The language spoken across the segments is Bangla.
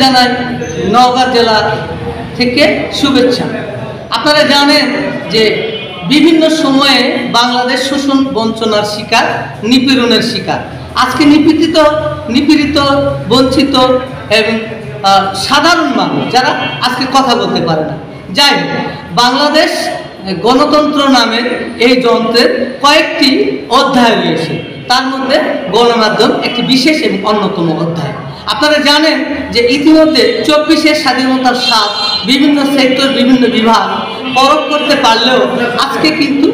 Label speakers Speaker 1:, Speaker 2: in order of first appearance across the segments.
Speaker 1: জানাই নওগাঁ জেলা থেকে শুভেচ্ছা। আপনারা জানেন যে বিভিন্ন সময়ে বাংলাদেশ শোষণ বঞ্চনার শিকার, নিপীড়নের শিকার। আজকে নিপীড়িত বঞ্চিত এবং সাধারণ মানুষ যারা আজকে কথা বলতে পারে না। যাই হোক, বাংলাদেশ গণতন্ত্র নামের এই যন্ত্রের কয়েকটি অধ্যায় রয়েছে, তার মধ্যে গণমাধ্যম একটি বিশেষ এবং অন্যতম অধ্যায়। আপনারা জানেন যে ইতিমধ্যে 24-এর স্বাধীনতার স্বাদ বিভিন্ন সেক্টর, বিভিন্ন বিভাগ পরখ করতে পারলেও আজকে কিন্তু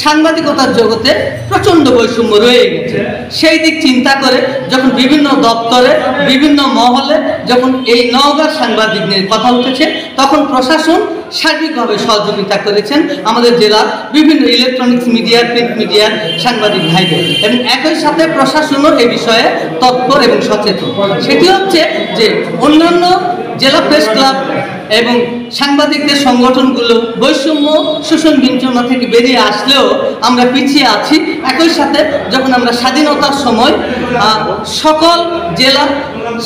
Speaker 1: সাংবাদিকতার জগতে প্রচণ্ড বৈষম্য রয়ে গেছে। সেই দিক চিন্তা করে যখন বিভিন্ন দপ্তরে, বিভিন্ন মহলে যখন এই নওগাঁর সাংবাদিক নিয়ে কথা উঠেছে, তখন প্রশাসন সার্বিকভাবে সহযোগিতা করেছেন আমাদের জেলার বিভিন্ন ইলেকট্রনিক্স মিডিয়ার, প্রিন্ট মিডিয়ার সাংবাদিক ভাইদের, এবং একই সাথে প্রশাসনও এ বিষয়ে তৎপর এবং সচেতন। সেটি হচ্ছে যে অন্যান্য জেলা প্রেস ক্লাব এবং সাংবাদিকদের সংগঠনগুলো বৈষম্য, শোষণ বঞ্চনা থেকে বেরিয়ে আসলেও আমরা পিছিয়ে আছি। একই সাথে যখন আমরা স্বাধীনতার সময় সকল জেলা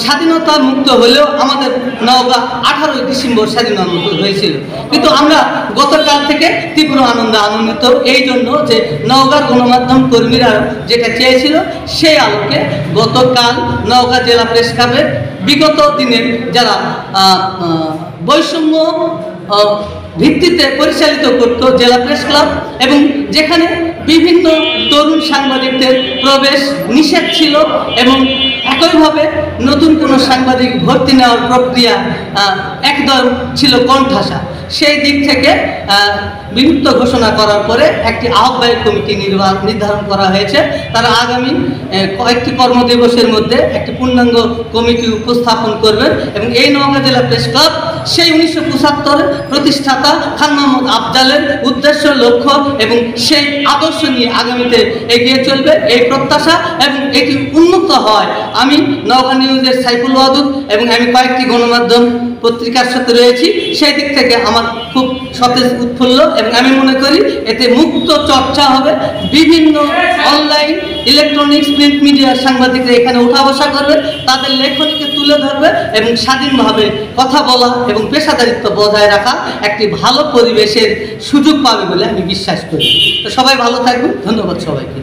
Speaker 1: স্বাধীনতা মুক্ত হলেও আমাদের নওগাঁ 18ই ডিসেম্বর স্বাধীনতা মুক্ত হয়েছিল, কিন্তু আমরা গতকাল থেকে তীব্র আনন্দিত এই জন্য যে নওগাঁর গণমাধ্যম কর্মীরা যেটা চেয়েছিল সেই আলোকে গতকাল নওগাঁ জেলা প্রেস ক্লাবের বিগত দিনের যারা বৈষম্য ভিত্তিতে পরিচালিত করত জেলা প্রেস ক্লাব, এবং যেখানে বিভিন্ন তরুণ সাংবাদিকদের প্রবেশ নিষেধ ছিল এবং একইভাবে নতুন কোনো সাংবাদিক ভর্তি নেওয়ার প্রক্রিয়া একদম ছিল কণ্ঠাসা, সেই দিক থেকে বিলুপ্ত ঘোষণা করার পরে একটি আহ্বায়ক কমিটি নির্ধারণ করা হয়েছে। তারা আগামী কয়েকটি কর্মদিবসের মধ্যে একটি পূর্ণাঙ্গ কমিটি উপস্থাপন করবেন, এবং এই নওগাঁ জেলা প্রেস ক্লাব সেই 1975 প্রতিষ্ঠাতা খান মোহাম্মদ আফজালের উদ্দেশ্য, লক্ষ্য এবং সেই আদর্শ নিয়ে আগামীতে এগিয়ে চলবে এই প্রত্যাশা, এবং এটি উন্মুক্ত হয়। আমি নওগাঁ নিউজের সাইফুল ওয়াদুদ এবং আমি কয়েকটি গণমাধ্যম পত্রিকার সাথে রয়েছি, সেই দিক থেকে আমার খুব সতেজ উৎফুল্ল, এবং আমি মনে করি এতে মুক্ত চর্চা হবে। বিভিন্ন অনলাইন, ইলেকট্রনিক্স, প্রিন্ট মিডিয়ার সাংবাদিকরা এখানে উঠা বসা করবে, তাদের লেখনীকে তুলে ধরবে এবং স্বাধীনভাবে কথা বলা এবং পেশাদারিত্ব বজায় রাখা একটি ভালো পরিবেশের সুযোগ পাবে বলে আমি বিশ্বাস করি। তো সবাই ভালো থাকবেন, ধন্যবাদ সবাইকে।